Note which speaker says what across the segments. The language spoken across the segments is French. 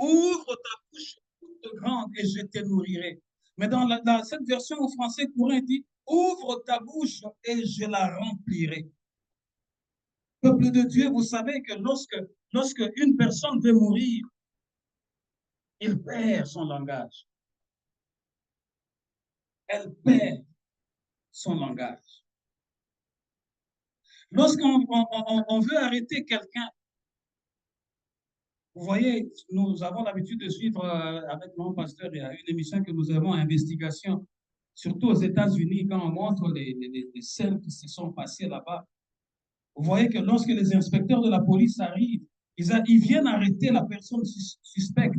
Speaker 1: ouvre ta bouche toute grande et je te nourrirai. Mais dans cette version en français courant, il dit, ouvre ta bouche et je la remplirai. Peuple de Dieu, vous savez que lorsque une personne veut mourir, il perd son langage. Elle perd son langage. Lorsqu'on veut arrêter quelqu'un, vous voyez, nous avons l'habitude de suivre avec mon pasteur, il y a une émission que nous avons, Investigation, surtout aux États-Unis, quand on montre les scènes qui se sont passées là-bas. Vous voyez que lorsque les inspecteurs de la police arrivent, ils viennent arrêter la personne suspecte.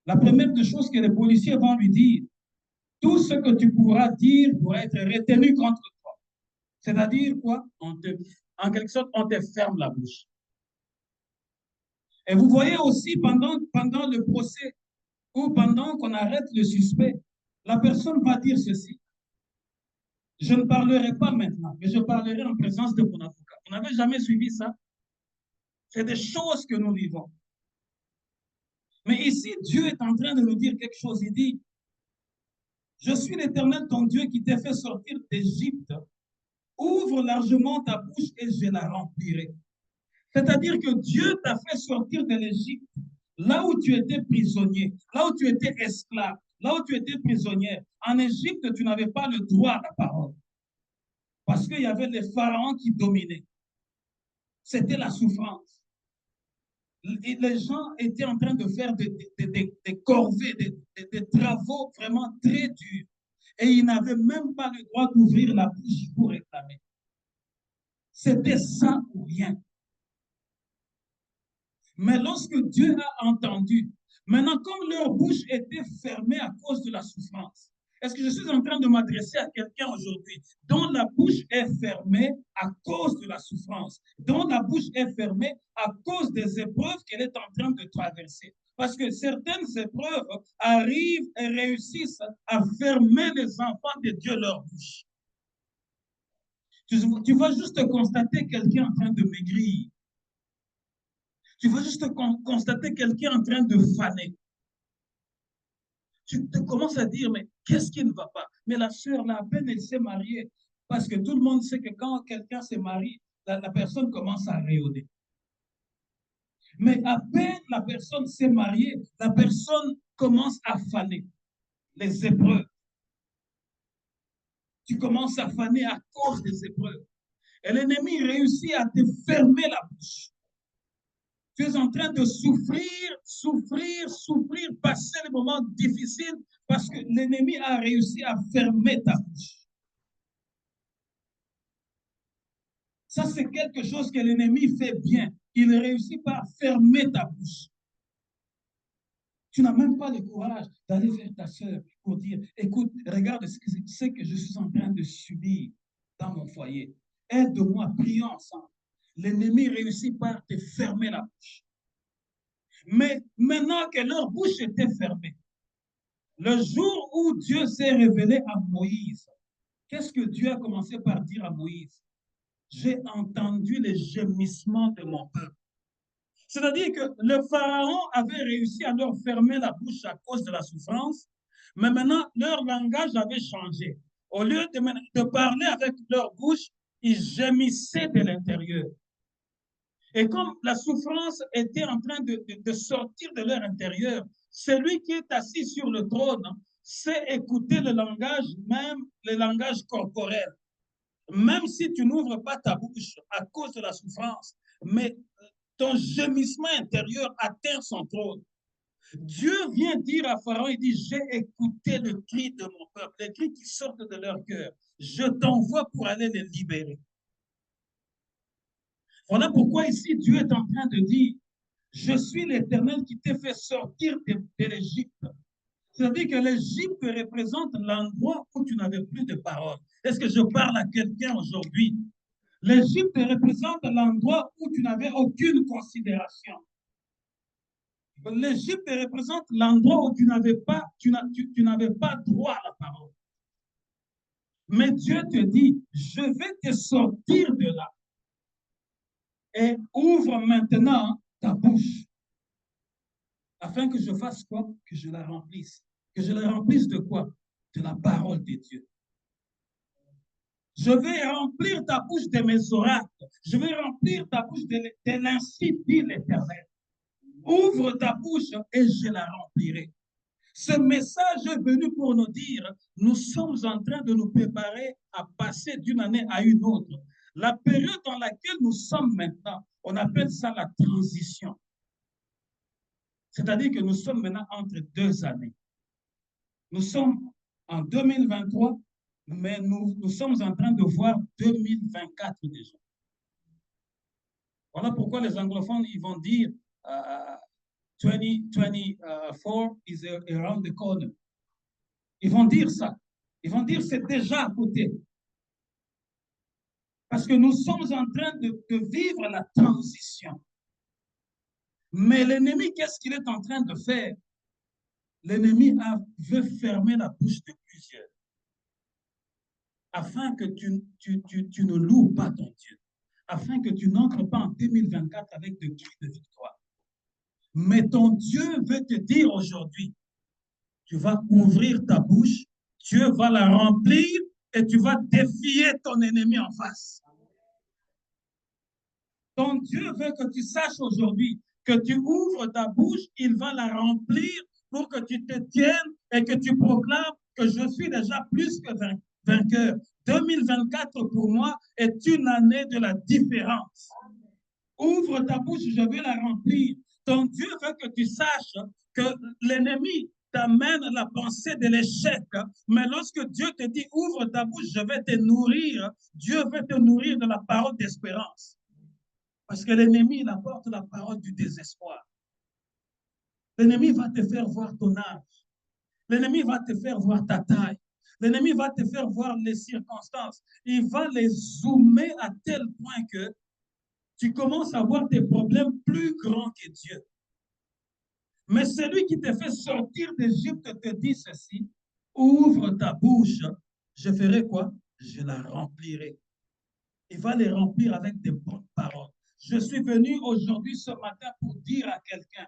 Speaker 1: La première des choses que les policiers vont lui dire, tout ce que tu pourras dire pourra être retenu contre toi. C'est-à-dire quoi? En quelque sorte, on te ferme la bouche. Et vous voyez aussi pendant le procès ou pendant qu'on arrête le suspect, la personne va dire ceci. Je ne parlerai pas maintenant, mais je parlerai en présence de mon avocat. Vous n'avez jamais suivi ça? C'est des choses que nous vivons. Mais ici, Dieu est en train de nous dire quelque chose. Il dit, je suis l'Éternel, ton Dieu, qui t'a fait sortir d'Égypte. Ouvre largement ta bouche et je la remplirai. C'est-à-dire que Dieu t'a fait sortir de l'Égypte, là où tu étais prisonnier, là où tu étais esclave, là où tu étais prisonnière. En Égypte, tu n'avais pas le droit à la parole. Parce qu'il y avait les pharaons qui dominaient. C'était la souffrance. Et les gens étaient en train de faire des corvées, des travaux vraiment très durs. Et ils n'avaient même pas le droit d'ouvrir la bouche pour réclamer. C'était ça ou rien. Mais lorsque Dieu a entendu, maintenant, comme leur bouche était fermée à cause de la souffrance, est-ce que je suis en train de m'adresser à quelqu'un aujourd'hui dont la bouche est fermée à cause de la souffrance, dont la bouche est fermée à cause des épreuves qu'elle est en train de traverser? Parce que certaines épreuves arrivent et réussissent à fermer les enfants de Dieu leur bouche. Tu vas juste constater quelqu'un en train de maigrir. Tu vas juste constater quelqu'un en train de faner. Tu te commences à dire, mais qu'est-ce qui ne va pas? Mais la sœur, là, à peine elle s'est mariée, parce que tout le monde sait que quand quelqu'un se marie, la personne commence à rayonner. Mais à peine la personne s'est mariée, la personne commence à faner. Les épreuves. Tu commences à faner à cause des épreuves. Et l'ennemi réussit à te fermer la bouche. Tu es en train de souffrir, passer les moments difficiles parce que l'ennemi a réussi à fermer ta bouche. Ça, c'est quelque chose que l'ennemi fait bien. Il réussit par fermer ta bouche. Tu n'as même pas le courage d'aller vers ta soeur pour dire, écoute, regarde ce que je suis en train de subir dans mon foyer. Aide-moi, prions ensemble. L'ennemi réussit par te fermer la bouche. Mais maintenant que leur bouche était fermée, le jour où Dieu s'est révélé à Moïse, qu'est-ce que Dieu a commencé par dire à Moïse? J'ai entendu les gémissements de mon peuple. C'est-à-dire que le pharaon avait réussi à leur fermer la bouche à cause de la souffrance, mais maintenant leur langage avait changé. Au lieu de parler avec leur bouche, ils gémissaient de l'intérieur. Et comme la souffrance était en train de sortir de leur intérieur, celui qui est assis sur le trône sait écouter le langage, même le langage corporel. Même si tu n'ouvres pas ta bouche à cause de la souffrance, mais ton gémissement intérieur atteint son trône. Dieu vient dire à Pharaon, il dit, j'ai écouté le cri de mon peuple, les cris qui sortent de leur cœur. Je t'envoie pour aller les libérer. Voilà pourquoi ici Dieu est en train de dire, je suis l'Éternel qui t'ai fait sortir de l'Égypte. C'est-à-dire que l'Égypte représente l'endroit où tu n'avais plus de parole. Est-ce que je parle à quelqu'un aujourd'hui? L'Égypte représente l'endroit où tu n'avais aucune considération. L'Égypte représente l'endroit où tu n'avais pas droit à la parole. Mais Dieu te dit, je vais te sortir de là. Et ouvre maintenant ta bouche. Afin que je fasse quoi? Que je la remplisse. Que je la remplisse de quoi? De la parole de Dieu. Je vais remplir ta bouche de mes oracles. Je vais remplir ta bouche de l'ainsi dit l'Éternel. Ouvre ta bouche et je la remplirai. Ce message est venu pour nous dire, nous sommes en train de nous préparer à passer d'une année à une autre. La période dans laquelle nous sommes maintenant, on appelle ça la transition. C'est-à-dire que nous sommes maintenant entre deux années. Nous sommes en 2023, mais nous sommes en train de voir 2024 déjà. Voilà pourquoi les anglophones, ils vont dire 2024 is around the corner. Ils vont dire ça. Ils vont dire c'est déjà à côté. Parce que nous sommes en train de vivre la transition. Mais l'ennemi, qu'est-ce qu'il est en train de faire? L'ennemi veut fermer la bouche de plusieurs. Afin que tu ne loues pas ton Dieu. Afin que tu n'entres pas en 2024 avec de cris de victoire. Mais ton Dieu veut te dire aujourd'hui, tu vas ouvrir ta bouche, Dieu va la remplir et tu vas défier ton ennemi en face. Ton Dieu veut que tu saches aujourd'hui que tu ouvres ta bouche, il va la remplir pour que tu te tiennes et que tu proclames que je suis déjà plus que vainqueur. 2024 pour moi est une année de la différence. Ouvre ta bouche, je vais la remplir. Ton Dieu veut que tu saches que l'ennemi t'amène la pensée de l'échec. Mais lorsque Dieu te dit ouvre ta bouche, je vais te nourrir, Dieu veut te nourrir de la parole d'espérance. Parce que l'ennemi, il apporte la parole du désespoir. L'ennemi va te faire voir ton âge. L'ennemi va te faire voir ta taille. L'ennemi va te faire voir les circonstances. Il va les zoomer à tel point que tu commences à voir tes problèmes plus grands que Dieu. Mais celui qui te fait sortir d'Égypte te dit ceci, ouvre ta bouche, je ferai quoi? Je la remplirai. Il va les remplir avec des bonnes paroles. Je suis venu aujourd'hui, ce matin, pour dire à quelqu'un,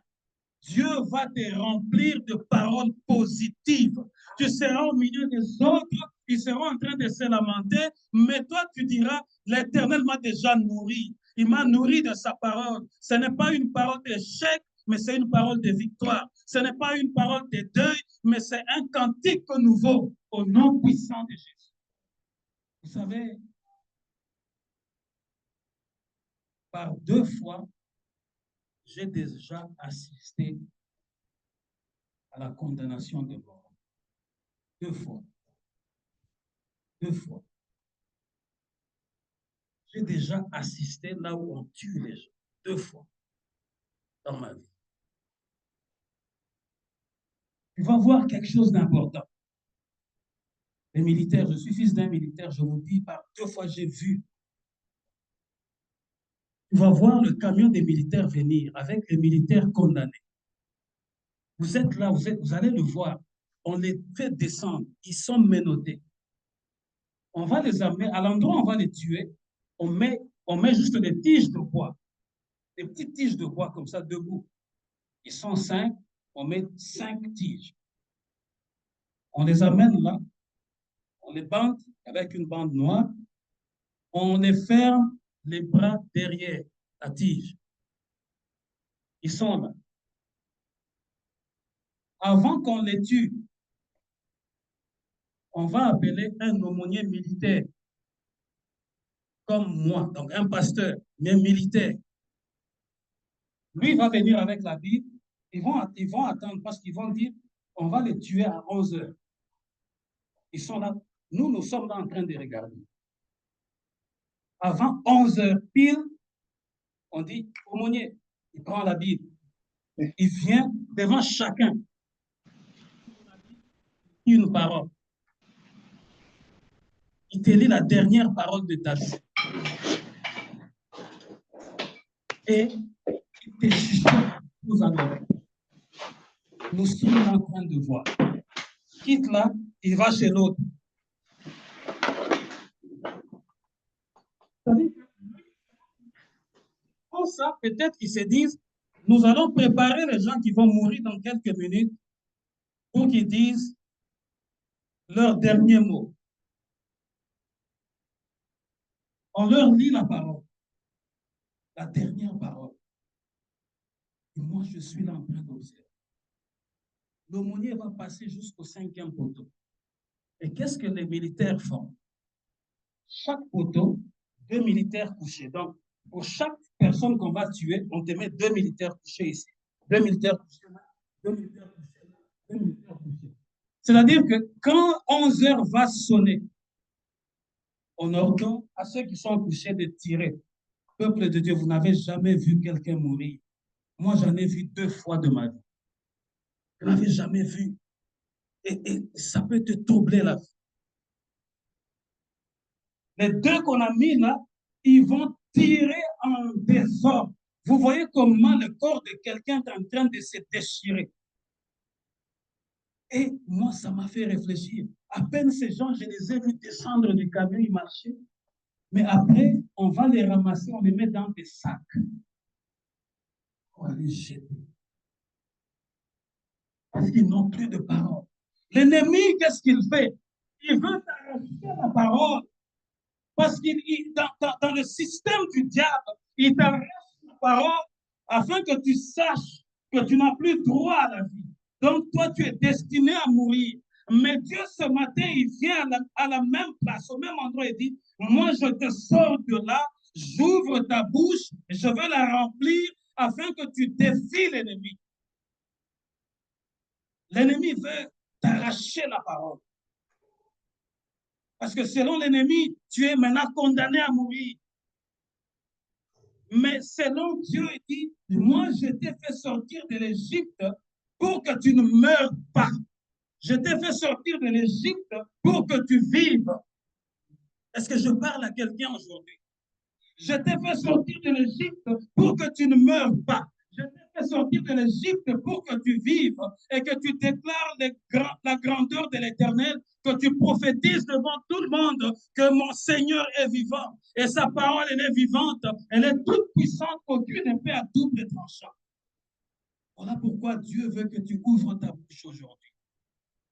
Speaker 1: Dieu va te remplir de paroles positives. Tu seras au milieu des autres, ils seront en train de se lamenter, mais toi, tu diras, l'Éternel m'a déjà nourri. Il m'a nourri de sa parole. Ce n'est pas une parole d'échec, mais c'est une parole de victoire. Ce n'est pas une parole de deuil, mais c'est un cantique nouveau au nom puissant de Jésus. Vous savez, par 2 fois, j'ai déjà assisté à la condamnation de mort. 2 fois. 2 fois. J'ai déjà assisté là où on tue les gens. 2 fois dans ma vie. Tu vas voir quelque chose d'important. Les militaires, je suis fils d'un militaire, je vous dis, par 2 fois j'ai vu. Tu vas voir le camion des militaires venir avec les militaires condamnés. Vous êtes là, vous allez le voir. On les fait descendre. Ils sont menottés. On va les amener à l'endroit où on va les tuer. On met juste des tiges de bois. Des petites tiges de bois comme ça, debout. Ils sont 5. On met 5 tiges. On les amène là. On les bande avec une bande noire. On les ferme les bras derrière la tige. Ils sont là. Avant qu'on les tue, on va appeler un aumônier militaire, comme moi, donc un pasteur, mais militaire. Lui, il va venir avec la Bible. Ils vont attendre parce qu'ils vont dire, on va les tuer à 11 heures. Ils sont là. Nous sommes là en train de regarder. Avant 11 heures pile, on dit, aumônier, il prend la Bible. Il vient devant chacun. Une parole. Il te lit la dernière parole de ta vie. Et il te chuchote aux oreilles. Nous sommes en train de voir. Quitte là, il va chez l'autre. Pour ça, peut-être qu'ils se disent, Nous allons préparer les gens qui vont mourir dans quelques minutes pour qu'ils disent leur dernier mot. On leur lit la parole, la dernière parole. Et moi, je suis là en train d'observer. L'aumônier va passer jusqu'au 5e poteau. Et qu'est-ce que les militaires font? Chaque poteau, 2 militaires couchés. Donc, pour chaque personne qu'on va tuer, on te met 2 militaires couchés ici. 2 militaires couchés là, 2 militaires couchés là, 2 militaires couchés. C'est-à-dire que quand 11 heures va sonner, on ordonne à ceux qui sont couchés de tirer. Peuple de Dieu, vous n'avez jamais vu quelqu'un mourir. Moi, j'en ai vu 2 fois de ma vie. Je n'avais jamais vu. Et ça peut te troubler là. Les 2 qu'on a mis là, ils vont tirer en désordre. Vous voyez comment le corps de quelqu'un est en train de se déchirer. Et moi, ça m'a fait réfléchir. À peine ces gens, je les ai vus descendre du camion, ils marchaient. Mais après, on va les ramasser, on les met dans des sacs. On va les jeter. Parce qu'ils n'ont plus de parole. L'ennemi, qu'est-ce qu'il fait? Il veut t'arracher la parole. Parce qu'il dans le système du diable, il t'arrache la parole afin que tu saches que tu n'as plus droit à la vie. Donc toi, tu es destiné à mourir. Mais Dieu, ce matin, il vient à la même place, au même endroit, et dit, moi, je te sors de là, j'ouvre ta bouche, je veux la remplir afin que tu défies l'ennemi. L'ennemi veut t'arracher la parole. Parce que selon l'ennemi, tu es maintenant condamné à mourir. Mais selon Dieu, il dit, moi, je t'ai fait sortir de l'Égypte pour que tu ne meurs pas. Je t'ai fait sortir de l'Égypte pour que tu vives. Est-ce que je parle à quelqu'un aujourd'hui? Je t'ai fait sortir de l'Égypte pour que tu ne meurs pas. Je t'ai fait sortir de l'Égypte pour que tu vives et que tu déclares la grandeur de l'Éternel, que tu prophétises devant tout le monde que mon Seigneur est vivant. Et sa parole, elle est vivante, elle est toute puissante, aucune épée à double tranchant. Voilà pourquoi Dieu veut que tu ouvres ta bouche aujourd'hui,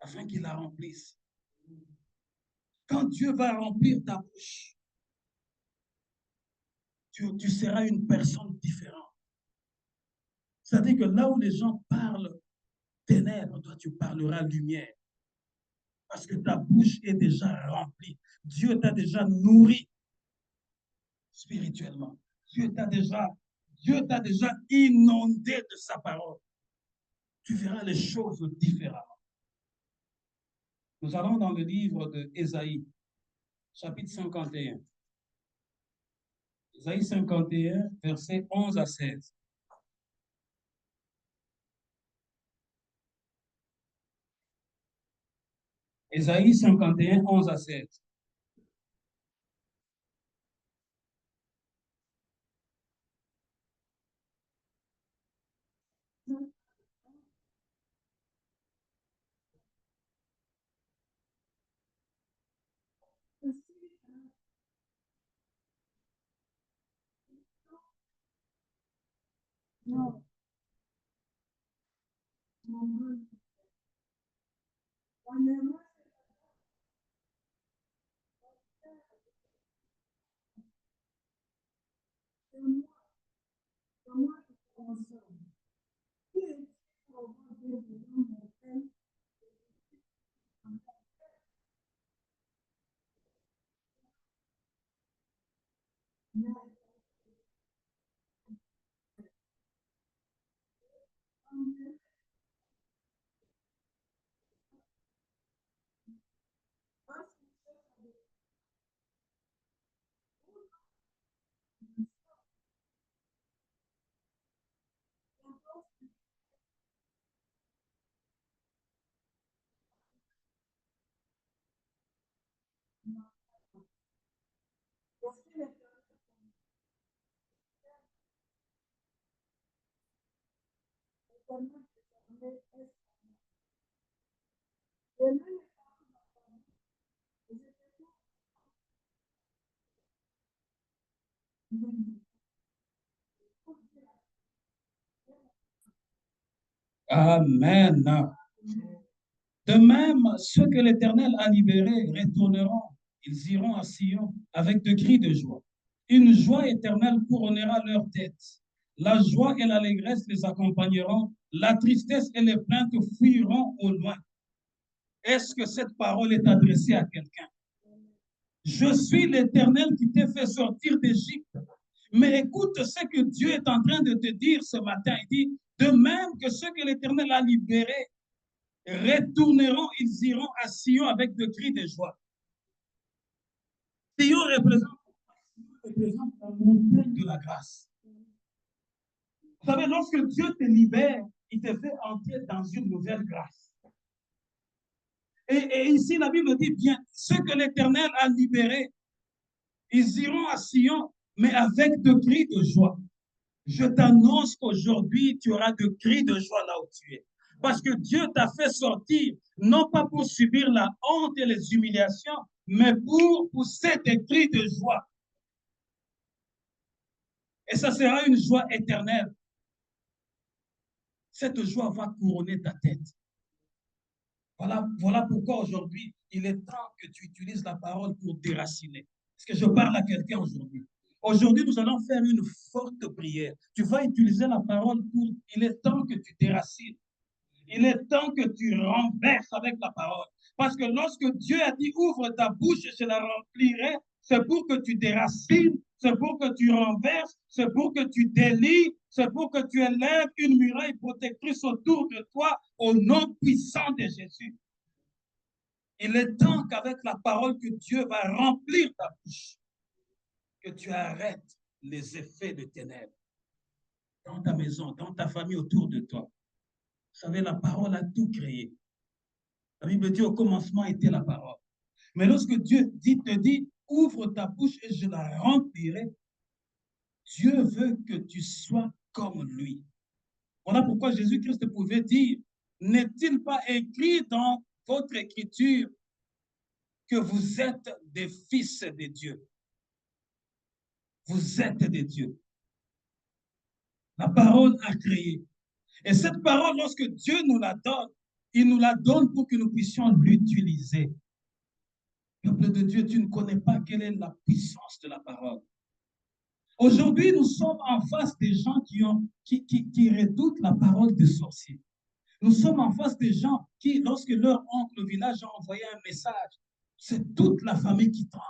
Speaker 1: afin qu'il la remplisse. Quand Dieu va remplir ta bouche, tu seras une personne différente. C'est-à-dire que là où les gens parlent ténèbres, toi tu parleras lumière. Parce que ta bouche est déjà remplie. Dieu t'a déjà nourri spirituellement. Dieu t'a déjà inondé de sa parole. Tu verras les choses différemment. Nous allons dans le livre de Ésaïe, chapitre 51. Ésaïe 51, versets 11 à 16. Ésaïe 51, 11 à 16. Amen. De même, ceux que l'Éternel a libérés retourneront. Ils iront à Sion avec de cris de joie. Une joie éternelle couronnera leur tête. La joie et l'allégresse les accompagneront. La tristesse et les plaintes fuiront au loin. Est-ce que cette parole est adressée à quelqu'un? Je suis l'Éternel qui t'ai fait sortir d'Égypte. Mais écoute ce que Dieu est en train de te dire ce matin. Il dit, de même que ceux que l'Éternel a libérés retourneront, ils iront à Sion avec de cris de joie. Sion représente la montagne de la grâce. Vous savez, lorsque Dieu te libère, il te fait entrer dans une nouvelle grâce. Et ici, la Bible dit bien, ceux que l'Éternel a libérés, ils iront à Sion, mais avec de cris de joie. Je t'annonce qu'aujourd'hui, tu auras de cris de joie là où tu es. Parce que Dieu t'a fait sortir, non pas pour subir la honte et les humiliations, mais pour pousser des cris de joie. Et ça sera une joie éternelle. Cette joie va couronner ta tête. Voilà pourquoi aujourd'hui, il est temps que tu utilises la parole pour déraciner. Est-ce que je parle à quelqu'un aujourd'hui? Aujourd'hui, nous allons faire une forte prière. Tu vas utiliser la parole pour... Il est temps que tu déracines. Il est temps que tu renverses avec la parole. Parce que lorsque Dieu a dit ouvre ta bouche et je la remplirai, c'est pour que tu déracines, c'est pour que tu renverses, c'est pour que tu délies, c'est pour que tu élèves une muraille protectrice autour de toi au nom puissant de Jésus. Il est temps qu'avec la parole que Dieu va remplir ta bouche, que tu arrêtes les effets de ténèbres dans ta maison, dans ta famille, autour de toi. Vous savez, la parole a tout créé. La Bible dit au commencement était la parole. Mais lorsque Dieu te dit, ouvre ta bouche et je la remplirai, Dieu veut que tu sois comme lui. Voilà pourquoi Jésus-Christ pouvait dire, n'est-il pas écrit dans votre écriture que vous êtes des fils de Dieu? Vous êtes des dieux. La parole a créé. Et cette parole, lorsque Dieu nous la donne, il nous la donne pour que nous puissions l'utiliser. Peuple de Dieu, tu ne connais pas quelle est la puissance de la parole. Aujourd'hui, nous sommes en face des gens qui redoutent la parole des sorciers. Nous sommes en face des gens qui, lorsque leur oncle au village a envoyé un message, c'est toute la famille qui tremble.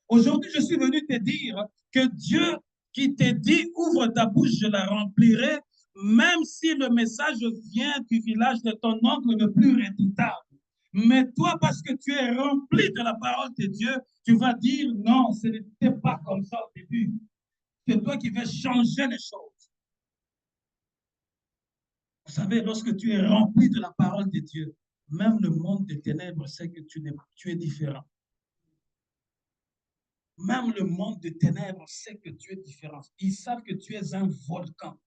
Speaker 1: Aujourd'hui, je suis venu te dire que Dieu qui te dit, ouvre ta bouche, je la remplirai, même si le message vient du village de ton oncle le plus redoutable. Mais toi, parce que tu es rempli de la parole de Dieu, tu vas dire, non, ce n'était pas comme ça au début. C'est toi qui veux changer les choses. Vous savez, lorsque tu es rempli de la parole de Dieu, même le monde des ténèbres sait que tu es différent. Même le monde des ténèbres sait que tu es différent. Ils savent que tu es un volcan.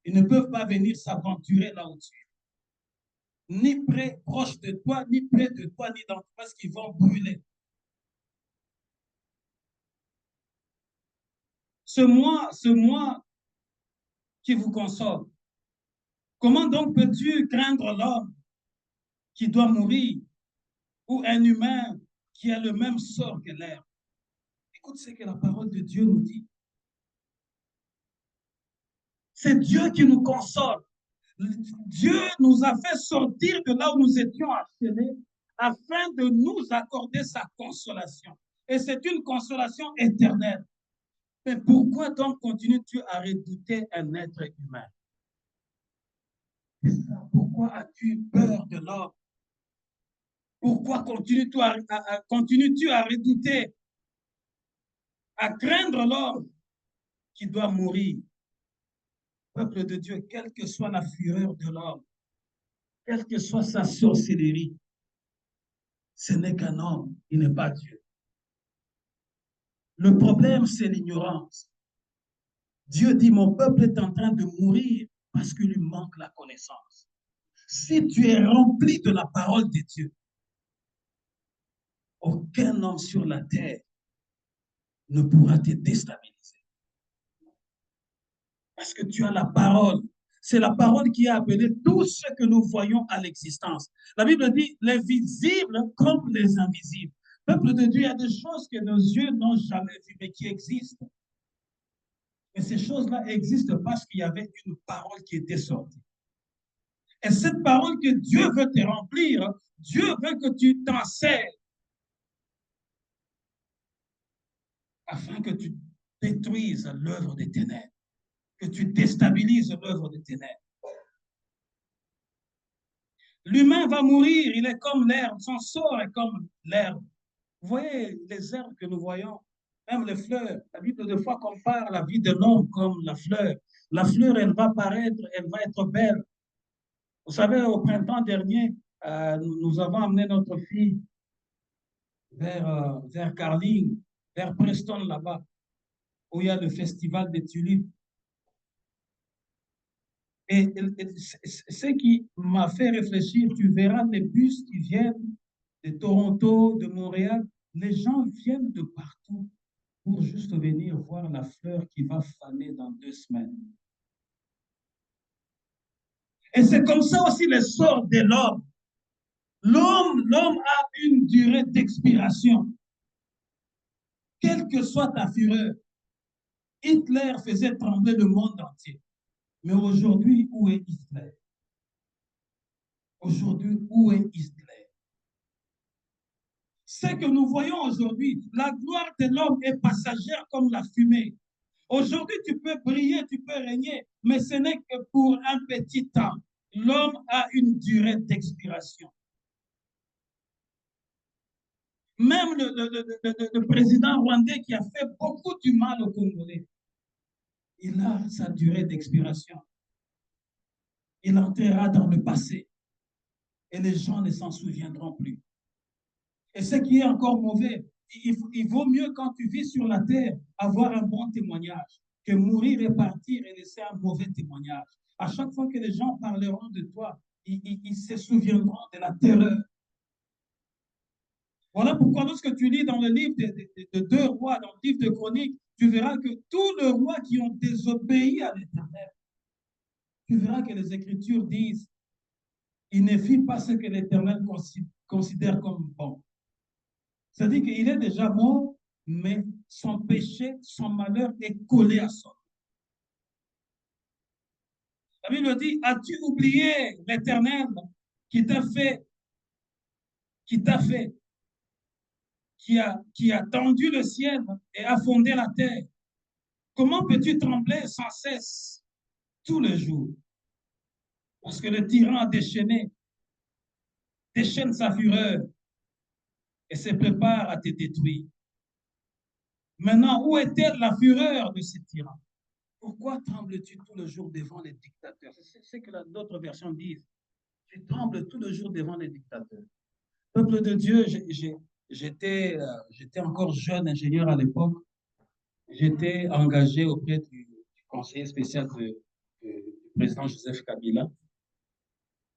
Speaker 1: Ils ne peuvent pas venir s'aventurer là où tu es. Ni près, proche de toi, ni près de toi, ni dans toi, parce qu'ils vont brûler. Ce moi qui vous console. Comment donc peux-tu craindre l'homme qui doit mourir ou un humain qui a le même sort que l'herbe? Écoute ce que la parole de Dieu nous dit. C'est Dieu qui nous console. Dieu nous a fait sortir de là où nous étions harcelés afin de nous accorder sa consolation. Et c'est une consolation éternelle. Mais pourquoi donc continues-tu à redouter un être humain? Pourquoi as-tu peur de l'homme? Pourquoi continues-tu à redouter, à craindre l'homme qui doit mourir? Peuple de Dieu, quelle que soit la fureur de l'homme, quelle que soit sa sorcellerie, ce n'est qu'un homme, il n'est pas Dieu. Le problème, c'est l'ignorance. Dieu dit, mon peuple est en train de mourir parce qu'il lui manque la connaissance. Si tu es rempli de la parole de Dieu, aucun homme sur la terre ne pourra te déstabiliser. Parce que tu as la parole. C'est la parole qui a appelé tout ce que nous voyons à l'existence. La Bible dit les visibles comme les invisibles. Peuple de Dieu, il y a des choses que nos yeux n'ont jamais vues, mais qui existent. Et ces choses-là existent parce qu'il y avait une parole qui était sortie. Et cette parole que Dieu veut te remplir, Dieu veut que tu t'en sers afin que tu détruises l'œuvre des ténèbres, que tu déstabilises l'œuvre des ténèbres. L'humain va mourir, il est comme l'herbe, son sort est comme l'herbe. Vous voyez les herbes que nous voyons, même les fleurs. La Bible, des fois, compare la vie de l'homme comme la fleur. La fleur, elle va paraître, elle va être belle. Vous savez, au printemps dernier, nous avons amené notre fille vers Carling, vers Preston, là-bas, où il y a le festival des tulipes. Et ce qui m'a fait réfléchir, tu verras les bus qui viennent de Toronto, de Montréal, les gens viennent de partout pour juste venir voir la fleur qui va faner dans 2 semaines. Et c'est comme ça aussi l'essor de l'homme. L'homme a une durée d'expiration. Quelle que soit ta fureur, Hitler faisait trembler le monde entier. Mais aujourd'hui, où est Hitler? Aujourd'hui, où est Hitler? Ce que nous voyons aujourd'hui, la gloire de l'homme est passagère comme la fumée. Aujourd'hui, tu peux briller, tu peux régner, mais ce n'est que pour un petit temps. L'homme a une durée d'expiration. Même le président rwandais qui a fait beaucoup du mal aux Congolais, il a sa durée d'expiration. Il entrera dans le passé et les gens ne s'en souviendront plus. Et ce qui est encore mauvais, il vaut mieux quand tu vis sur la terre avoir un bon témoignage que mourir et partir et laisser un mauvais témoignage. À chaque fois que les gens parleront de toi, ils se souviendront de la terreur. Voilà pourquoi lorsque tu lis dans le livre de 2 rois, dans le livre de Chroniques, tu verras que tous les rois qui ont désobéi à l'Éternel, tu verras que les Écritures disent, il ne fit pas ce que l'Éternel considère comme bon. C'est-à-dire qu'il est déjà mort, mais son péché, son malheur est collé à son. La Bible dit, as-tu oublié l'Éternel qui t'a fait, qui t'a fait, qui a tendu le ciel et a fondé la terre? Comment peux-tu trembler sans cesse tous les jours? Parce que le tyran a déchaîne sa fureur et se prépare à te détruire. Maintenant, où est-elle la fureur de ce tyran? Pourquoi trembles-tu tout le jour devant les dictateurs? C'est ce que d'autres versions disent. Tu trembles tout le jour devant les dictateurs. Peuple de Dieu, j'étais encore jeune ingénieur à l'époque. J'étais engagé auprès du conseiller spécial du président Joseph Kabila.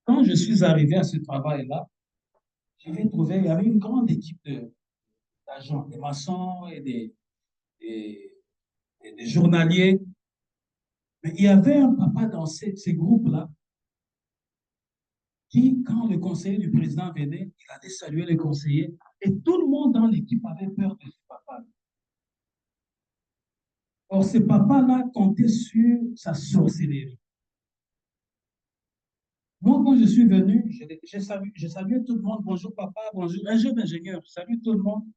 Speaker 1: Quand je suis arrivé à ce travail-là, j'ai trouvé, il y avait une grande équipe d'agents, des maçons et des journaliers. Mais il y avait un papa dans ces groupes-là qui, quand le conseiller du président venait, il allait saluer le conseiller. Et tout le monde dans l'équipe avait peur de ce papa. Or, ce papa-là comptait sur sa sorcellerie. Moi, quand je suis venu, je saluais tout le monde. Bonjour papa, bonjour. Un jeune ingénieur, je salue tout le monde.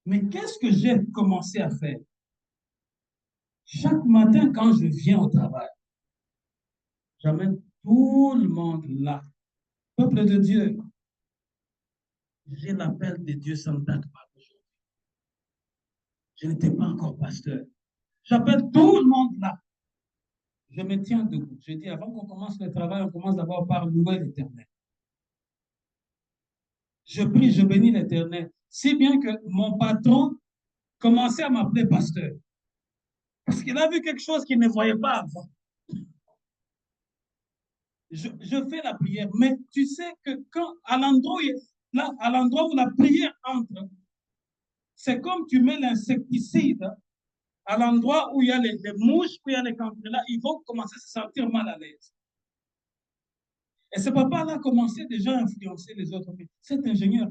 Speaker 1: Mais qu'est-ce que j'ai commencé à faire? Chaque matin, quand je viens au travail, j'amène tout le monde là. Peuple de Dieu, j'ai l'appel de Dieu, ça ne date pas d'aujourd'hui. Je n'étais pas encore pasteur. J'appelle tout le monde là. Je me tiens debout. Je dis, avant qu'on commence le travail, on commence d'abord par louer l'Éternel. Je prie, je bénis l'Éternel. Si bien que mon patron commençait à m'appeler pasteur. Parce qu'il a vu quelque chose qu'il ne voyait pas avant. Je fais la prière, mais tu sais que quand, à l'endroit où la prière entre, c'est comme tu mets l'insecticide à l'endroit où il y a les mouches, où il y a les cancrelats, ils vont commencer à se sentir mal à l'aise. Et ce papa-là a commencé déjà à influencer les autres. Mais cet ingénieur,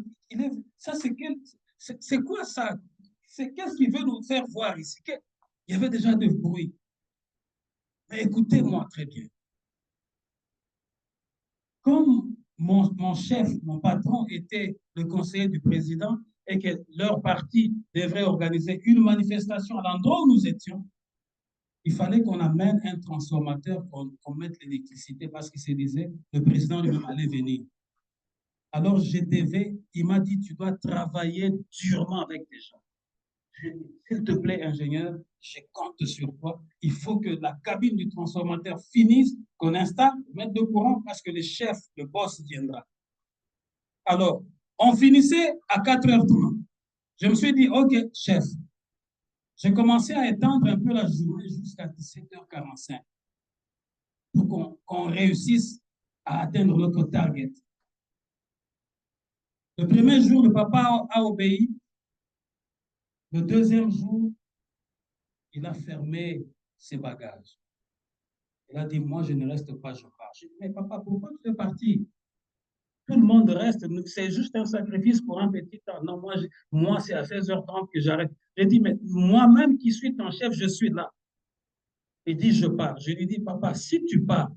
Speaker 1: ça c'est quoi ça? Qu'est-ce qu'il veut nous faire voir ici? Il y avait déjà du bruit. Mais écoutez-moi très bien. Comme mon chef, mon patron était le conseiller du président et que leur parti devrait organiser une manifestation à l'endroit où nous étions, il fallait qu'on amène un transformateur, qu'on mette l'électricité parce qu'il se disait, le président lui-même allait venir. Alors il m'a dit, tu dois travailler durement avec des gens. S'il te plaît, ingénieur, je compte sur toi. Il faut que la cabine du transformateur finisse, qu'on installe, mettre de courant parce que le chef, le boss viendra. Alors, on finissait à 4h30. Je me suis dit, OK, chef. J'ai commencé à étendre un peu la journée jusqu'à 17h45 pour qu'on réussisse à atteindre notre target. Le premier jour, le papa a obéi. Le deuxième jour, il a fermé ses bagages. Il a dit, moi, je ne reste pas, je pars. J'ai dit, mais papa, pourquoi tu es parti? Tout le monde reste, c'est juste un sacrifice pour un petit temps. Non, moi c'est à 16h30 que j'arrête. J'ai dit, mais moi-même qui suis ton chef, je suis là. Il dit, je pars. Je lui dis, papa, si tu pars,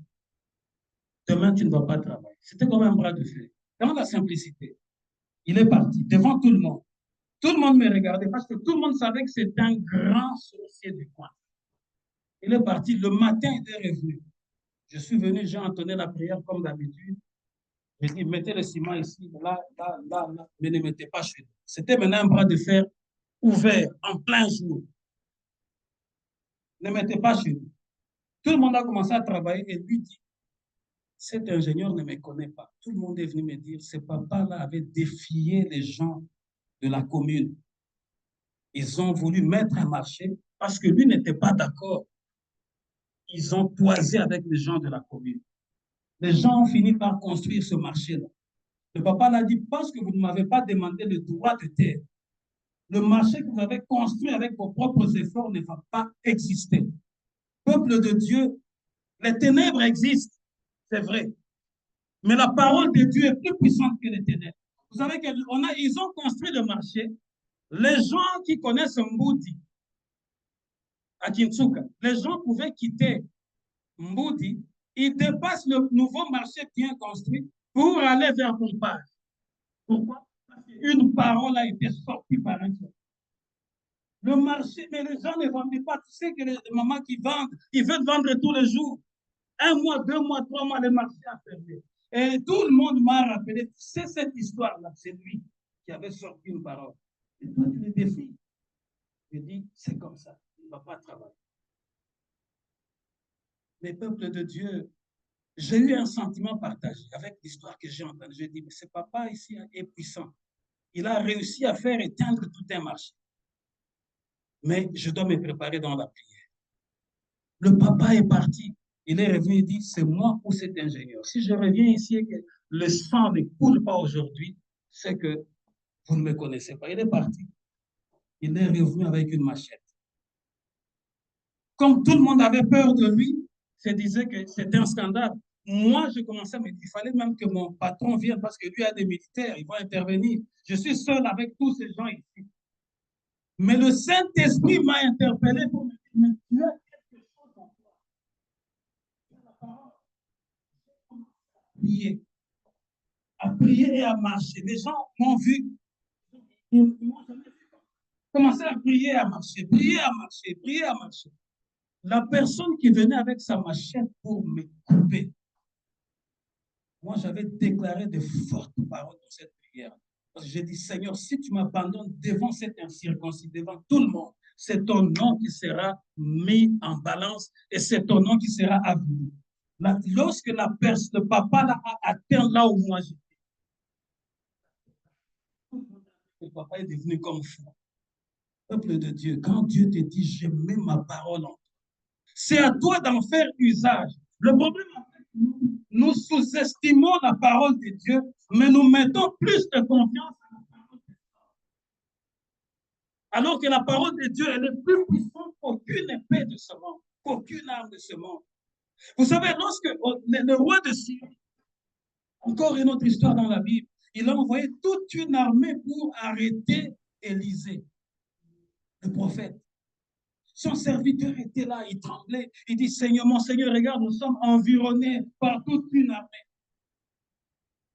Speaker 1: demain, tu ne vas pas travailler. C'était comme un bras de fer. Dans la simplicité. Il est parti devant tout le monde. Tout le monde me regardait parce que tout le monde savait que c'était un grand sorcier du coin. Il est parti. Le matin, il est revenu. Je suis venu, j'ai entonné la prière comme d'habitude. J'ai dit, mettez le ciment ici, là, mais ne mettez pas chez nous. C'était maintenant un bras de fer ouvert, en plein jour. Ne mettez pas chez nous. Tout le monde a commencé à travailler et lui dit, cet ingénieur ne me connaît pas. Tout le monde est venu me dire, ce papa-là avait défié les gens de la commune. Ils ont voulu mettre un marché parce que lui n'était pas d'accord. Ils ont toisé avec les gens de la commune. Les gens ont fini par construire ce marché-là. Le papa l'a dit, parce que vous ne m'avez pas demandé le droit de terre, le marché que vous avez construit avec vos propres efforts ne va pas exister. Peuple de Dieu, les ténèbres existent, c'est vrai. Mais la parole de Dieu est plus puissante que les ténèbres. Vous savez qu'ils ont construit le marché. Les gens qui connaissent Mboudi, à Kinsuka, les gens pouvaient quitter Mboudi, ils dépassent le nouveau marché bien construit pour aller vers Pompage. Pourquoi? Parce qu'une parole a été sortie par un seul. Le marché, mais les gens ne vendent pas. Tu sais que les mamans qui vendent, ils veulent vendre tous les jours. 1 mois, 2 mois, 3 mois, le marché a fermé. Et tout le monde m'a rappelé, c'est cette histoire-là, c'est lui qui avait sorti une parole. Et toi, tu le défies. Je dis, c'est comme ça, il ne va pas travailler. Les peuples de Dieu, j'ai eu un sentiment partagé avec l'histoire que j'ai entendue. Je dis, mais ce papa ici est puissant. Il a réussi à faire éteindre tout un marché. Mais je dois me préparer dans la prière. Le papa est parti. Il est revenu et dit, c'est moi ou cet ingénieur. Si je reviens ici et que le sang ne coule pas aujourd'hui, c'est que vous ne me connaissez pas. Il est parti. Il est revenu avec une machette. Comme tout le monde avait peur de lui, se disait que c'était un scandale. Moi, je commençais à me dire, il fallait même que mon patron vienne parce que lui a des militaires, il va intervenir. Je suis seul avec tous ces gens ici. Mais le Saint-Esprit m'a interpellé pour me dire, mais tu as quelque chose en toi. Tu as la parole. À prier et à marcher. Les gens m'ont vu. Ils m'ont jamais vu. Commencer à prier et à marcher, prier à marcher, prier à marcher. La personne qui venait avec sa machette pour me couper, moi, j'avais déclaré de fortes paroles dans cette prière. Parce que j'ai dit, Seigneur, si tu m'abandonnes devant cet incirconcis, devant tout le monde, c'est ton nom qui sera mis en balance et c'est ton nom qui sera avenu. Lorsque le papa l'a atteint là où moi j'étais, le papa est devenu comme fou. Peuple de Dieu, quand Dieu te dit, je mets ma parole en toi, c'est à toi d'en faire usage. Le problème, nous sous-estimons la parole de Dieu, mais nous mettons plus de confiance à la parole de Dieu. Alors que la parole de Dieu, elle est plus puissante qu'aucune épée de ce monde, qu'aucune arme de ce monde. Vous savez, lorsque le roi de Syrie Encore une autre histoire dans la Bible. Il a envoyé toute une armée pour arrêter Élisée, le prophète. Son serviteur était là, il tremblait. Il dit, Seigneur, mon Seigneur, regarde, nous sommes environnés par toute une armée.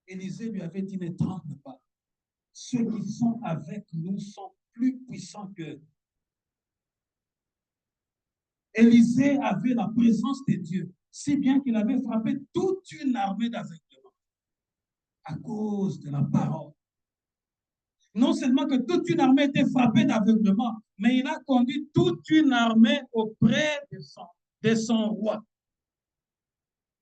Speaker 1: Élisée lui avait dit, ne tremble pas. Ceux qui sont avec nous sont plus puissants qu'eux. Élisée avait la présence de Dieu, si bien qu'il avait frappé toute une armée d'aveuglement à cause de la parole. Non seulement que toute une armée était frappée d'aveuglement, mais il a conduit toute une armée auprès de son roi.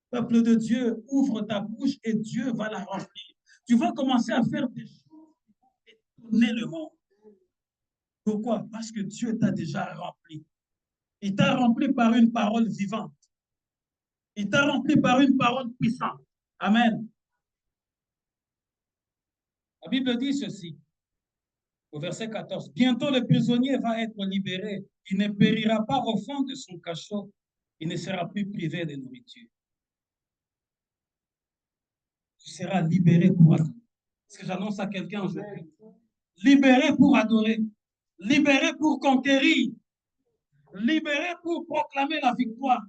Speaker 1: Peuple de Dieu, ouvre ta bouche et Dieu va la remplir. Tu vas commencer à faire des choses qui vont étonner le monde. Pourquoi? Parce que Dieu t'a déjà rempli. Il t'a rempli par une parole vivante. Il t'a rempli par une parole puissante. Amen. La Bible dit ceci, au verset 14. Bientôt le prisonnier va être libéré. Il ne périra pas au fond de son cachot. Il ne sera plus privé de nourriture. Tu seras libéré pour adorer. Est-ce que j'annonce à quelqu'un aujourd'hui? Libéré pour adorer. Libéré pour conquérir. Libéré pour proclamer la victoire.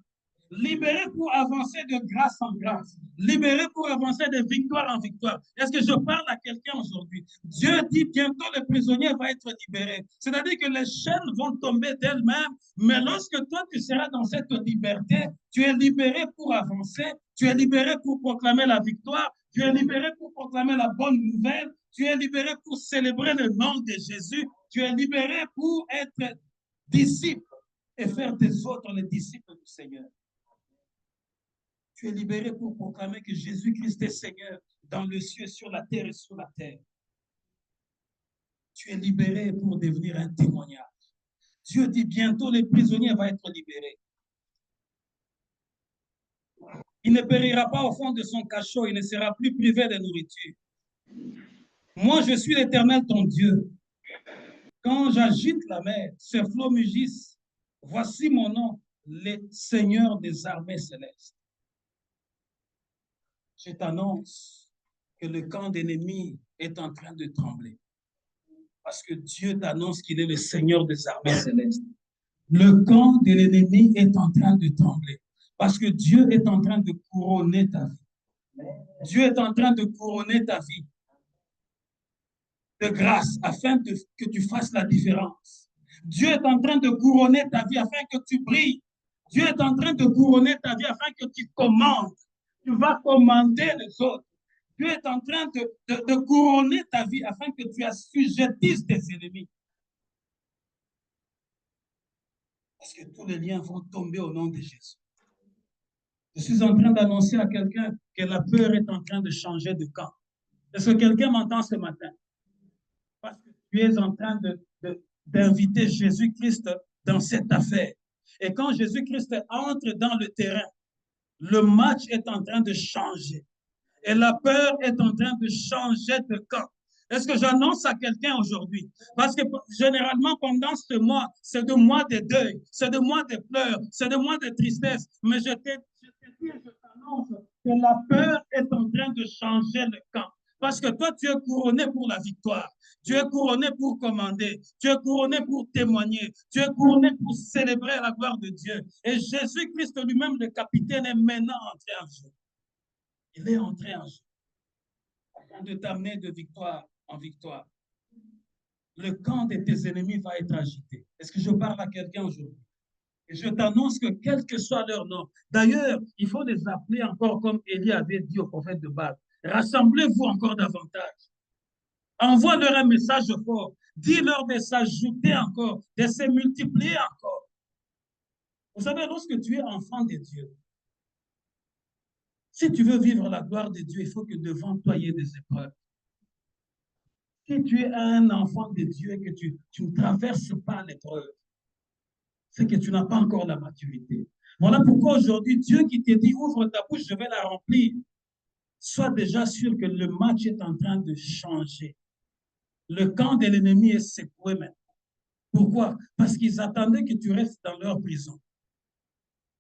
Speaker 1: Libéré pour avancer de grâce en grâce. Libéré pour avancer de victoire en victoire. Est-ce que je parle à quelqu'un aujourd'hui? Dieu dit bientôt le prisonnier va être libéré. C'est-à-dire que les chaînes vont tomber d'elles-mêmes, mais lorsque toi tu seras dans cette liberté, tu es libéré pour avancer, tu es libéré pour proclamer la victoire, tu es libéré pour proclamer la bonne nouvelle, tu es libéré pour célébrer le nom de Jésus, tu es libéré pour être disciple et faire des autres les disciples du Seigneur. Tu es libéré pour proclamer que Jésus-Christ est Seigneur dans le ciel, sur la terre et sur la terre. Tu es libéré pour devenir un témoignage. Dieu dit bientôt le prisonnier va être libéré. Il ne périra pas au fond de son cachot, il ne sera plus privé de nourriture. Moi, je suis l'Éternel ton Dieu. Quand j'agite la mer, ces flots mugissent. Voici mon nom, le Seigneur des armées célestes. Je t'annonce que le camp d'ennemis est en train de trembler. Parce que Dieu t'annonce qu'il est le Seigneur des armées célestes. Le camp de l'ennemi est en train de trembler. Parce que Dieu est en train de couronner ta vie. Dieu est en train de couronner ta vie de grâce afin que tu fasses la différence. Dieu est en train de couronner ta vie afin que tu brilles. Dieu est en train de couronner ta vie afin que tu commandes. Tu vas commander les autres. Dieu est en train de couronner ta vie afin que tu assujettisses tes ennemis. Parce que tous les liens vont tomber au nom de Jésus. Je suis en train d'annoncer à quelqu'un que la peur est en train de changer de camp. Est-ce que quelqu'un m'entend ce matin? Parce que tu es en train d'inviter Jésus-Christ dans cette affaire. Et quand Jésus-Christ entre dans le terrain, le match est en train de changer. Et la peur est en train de changer de camp. Est-ce que j'annonce à quelqu'un aujourd'hui? Parce que généralement, pendant ce mois, c'est de mois de deuil, c'est de mois de pleurs, c'est de mois de tristesse. Mais je t'annonce que la peur est en train de changer le camp. Parce que toi, tu es couronné pour la victoire. Tu es couronné pour commander. Tu es couronné pour témoigner. Tu es couronné pour célébrer la gloire de Dieu. Et Jésus-Christ lui-même, le capitaine, est maintenant entré en jeu. Il est entré en jeu afin de t'amener de victoire en victoire. Le camp de tes ennemis va être agité. Est-ce que je parle à quelqu'un aujourd'hui? Et je t'annonce que quel que soit leur nom, d'ailleurs, il faut les appeler encore comme Élie avait dit au prophète de Baal. Rassemblez-vous encore davantage. Envoie-leur un message fort. Dis-leur de s'ajouter encore, de se multiplier encore. Vous savez, lorsque tu es enfant de Dieu, si tu veux vivre la gloire de Dieu, il faut que devant toi, il y ait des épreuves. Si tu es un enfant de Dieu et que tu ne traverses pas l'épreuve, c'est que tu n'as pas encore la maturité. Voilà pourquoi aujourd'hui, Dieu qui te dit, ouvre ta bouche, je vais la remplir. Sois déjà sûr que le match est en train de changer. Le camp de l'ennemi est secoué maintenant. Pourquoi? Parce qu'ils attendaient que tu restes dans leur prison.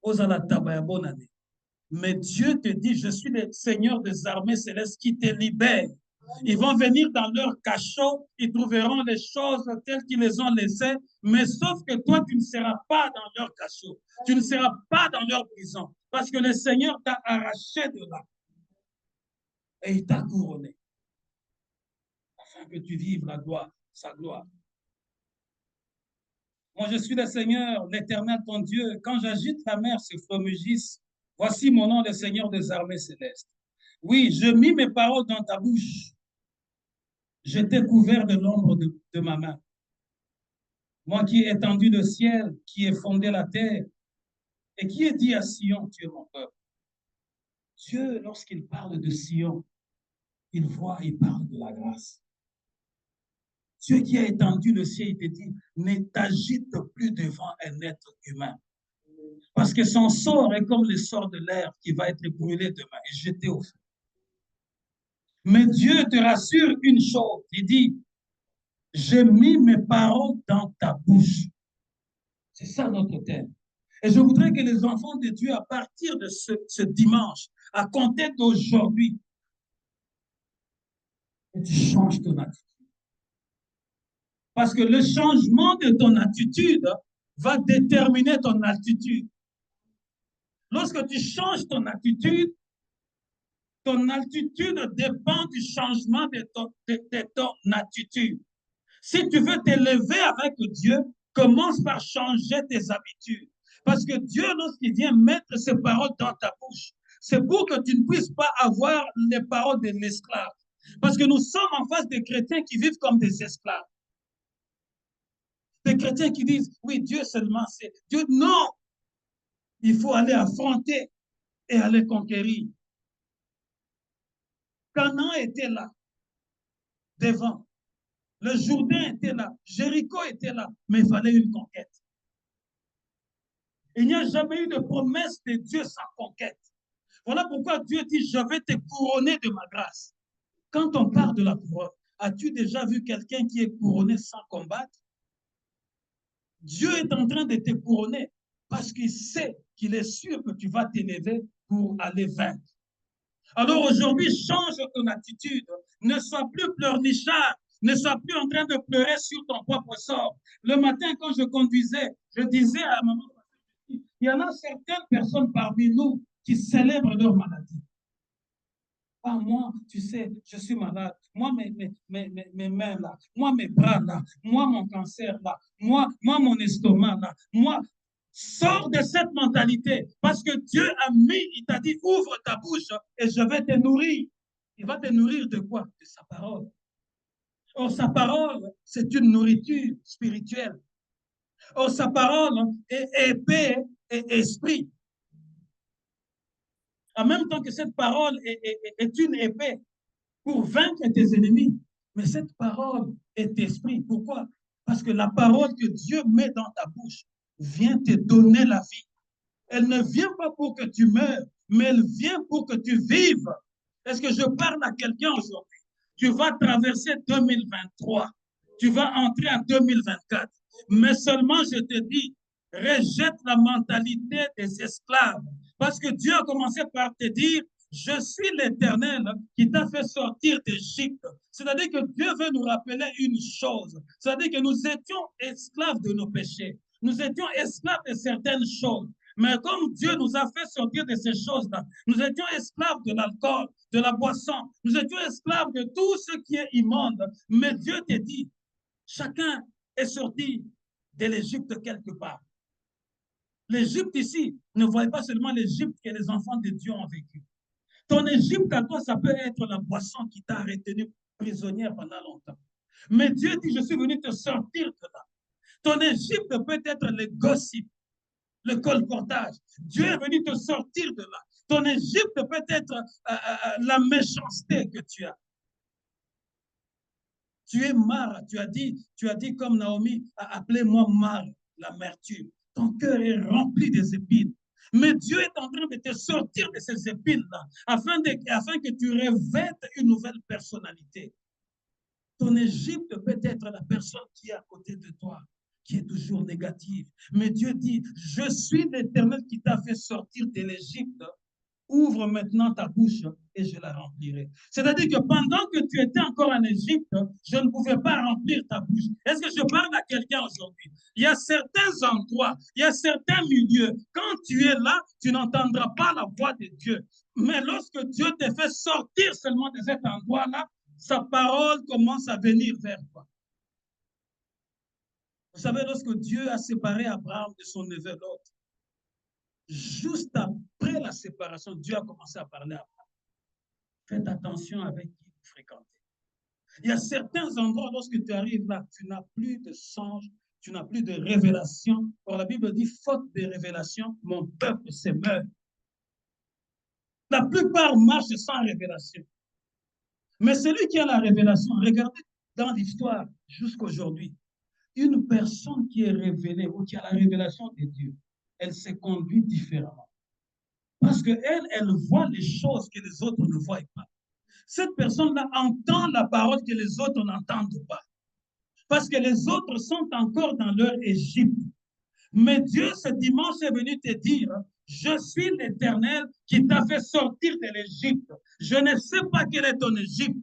Speaker 1: Osala tabaya, bonne année. Mais Dieu te dit, je suis le Seigneur des armées célestes qui te libère. Ils vont venir dans leur cachot, ils trouveront les choses telles qu'ils les ont laissées, mais sauf que toi, tu ne seras pas dans leur cachot, tu ne seras pas dans leur prison, parce que le Seigneur t'a arraché de là et il t'a couronné, afin que tu vives la gloire, sa gloire. Moi, je suis le Seigneur, l'Éternel, ton Dieu. Quand j'agite la mer sur Fromugis, voici mon nom, le Seigneur des armées célestes. Oui, je mis mes paroles dans ta bouche. Je t'ai couvert de l'ombre de ma main. Moi qui ai étendu le ciel, qui ai fondé la terre, et qui ai dit à Sion, tu es mon peuple. Dieu, lorsqu'il parle de Sion, il parle de la grâce. Dieu qui a étendu le ciel, il te dit, ne t'agite plus devant un être humain. Parce que son sort est comme le sort de l'air qui va être brûlé demain et jeté au feu. Mais Dieu te rassure une chose, il dit, j'ai mis mes paroles dans ta bouche. C'est ça notre thème. Et je voudrais que les enfants de Dieu, à partir de ce dimanche, à compter d'aujourd'hui, tu changes ton attitude. Parce que le changement de ton attitude va déterminer ton altitude. Lorsque tu changes ton altitude dépend du changement de ton attitude. Si tu veux t'élever avec Dieu, commence par changer tes habitudes. Parce que Dieu, lorsqu'il vient mettre ses paroles dans ta bouche, c'est pour que tu ne puisses pas avoir les paroles de l'esclave. Parce que nous sommes en face des chrétiens qui vivent comme des esclaves. Des chrétiens qui disent, oui, Dieu seulement c'est. Dieu, non! Il faut aller affronter et aller conquérir. Canaan était là, devant. Le Jourdain était là, Jéricho était là, mais il fallait une conquête. Il n'y a jamais eu de promesse de Dieu sans conquête. Voilà pourquoi Dieu dit, je vais te couronner de ma grâce. Quand on parle de la couronne, as-tu déjà vu quelqu'un qui est couronné sans combattre? Dieu est en train de te couronner parce qu'il sait, qu'il est sûr que tu vas t'élever pour aller vaincre. Alors aujourd'hui, change ton attitude. Ne sois plus pleurnichard. Ne sois plus en train de pleurer sur ton propre sort. Le matin, quand je conduisais, je disais à maman, il y en a certaines personnes parmi nous qui célèbrent leur maladie. Ah, moi, tu sais, je suis malade. Moi, mes mains là. Moi, mes bras là. Moi, mon cancer là. Moi, mon estomac là. Moi, sors de cette mentalité. Parce que Dieu a mis, il t'a dit, ouvre ta bouche et je vais te nourrir. Il va te nourrir de quoi? De sa parole. Or, sa parole, c'est une nourriture spirituelle. Or, sa parole est épée et esprit. En même temps que cette parole est une épée pour vaincre tes ennemis. Mais cette parole est esprit. Pourquoi? Parce que la parole que Dieu met dans ta bouche vient te donner la vie. Elle ne vient pas pour que tu meurs, mais elle vient pour que tu vives. Est-ce que je parle à quelqu'un aujourd'hui? Tu vas traverser 2023. Tu vas entrer en 2024. Mais seulement, je te dis, rejette la mentalité des esclaves. Parce que Dieu a commencé par te dire, je suis l'Éternel qui t'a fait sortir d'Égypte. C'est-à-dire que Dieu veut nous rappeler une chose. C'est-à-dire que nous étions esclaves de nos péchés. Nous étions esclaves de certaines choses. Mais comme Dieu nous a fait sortir de ces choses-là, nous étions esclaves de l'alcool, de la boisson, nous étions esclaves de tout ce qui est immonde. Mais Dieu te dit, chacun est sorti de l'Égypte quelque part. L'Égypte ici, ne voyez pas seulement l'Égypte que les enfants de Dieu ont vécu. Ton Égypte à toi, ça peut être la boisson qui t'a retenu prisonnière pendant longtemps. Mais Dieu dit, je suis venu te sortir de là. Ton Égypte peut être le gossip, le colportage. Dieu est venu te sortir de là. Ton Égypte peut être la méchanceté que tu as. Tu es Mara, tu as dit comme Naomi, appelez-moi Mara, l'amertume. Ton cœur est rempli des épines. Mais Dieu est en train de te sortir de ces épines-là, afin que tu revêtes une nouvelle personnalité. Ton Égypte peut être la personne qui est à côté de toi, qui est toujours négative. Mais Dieu dit, je suis l'Éternel qui t'a fait sortir de l'Égypte Ouvre maintenant ta bouche et je la remplirai. C'est-à-dire que pendant que tu étais encore en Égypte, je ne pouvais pas remplir ta bouche. Est-ce que je parle à quelqu'un aujourd'hui? Il y a certains endroits, il y a certains milieux. Quand tu es là, tu n'entendras pas la voix de Dieu. Mais lorsque Dieu te fait sortir seulement de cet endroit-là, sa parole commence à venir vers toi. Vous savez, lorsque Dieu a séparé Abraham de son neveu Lot, juste après la séparation, Dieu a commencé à parler à Abraham. Faites attention avec qui vous fréquentez. Il y a certains endroits, lorsque tu arrives là, tu n'as plus de songe, tu n'as plus de révélation. Or, la Bible dit, faute de révélation, mon peuple se meurt. La plupart marchent sans révélation. Mais celui qui a la révélation, regardez dans l'histoire jusqu'aujourd'hui, une personne qui est révélée ou qui a la révélation de Dieu, elle se conduit différemment. Parce qu'elle, elle voit les choses que les autres ne voient pas. Cette personne-là entend la parole que les autres n'entendent pas. Parce que les autres sont encore dans leur Égypte. Mais Dieu, ce dimanche, est venu te dire, je suis l'Éternel qui t'a fait sortir de l'Égypte. Je ne sais pas quelle est ton Égypte.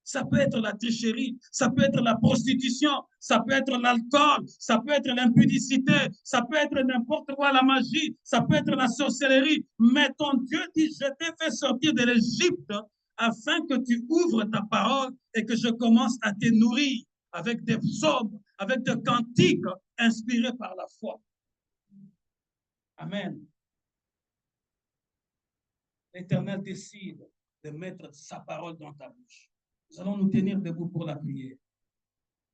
Speaker 1: Ça peut être la tricherie, ça peut être la prostitution, ça peut être l'alcool, ça peut être l'impudicité, ça peut être n'importe quoi, la magie, ça peut être la sorcellerie. Mais ton Dieu dit, je t'ai fait sortir de l'Égypte afin que tu ouvres ta parole et que je commence à te nourrir avec des psaumes, avec des cantiques inspirés par la foi. Amen. L'Éternel décide de mettre sa parole dans ta bouche. Nous allons nous tenir debout pour la prière.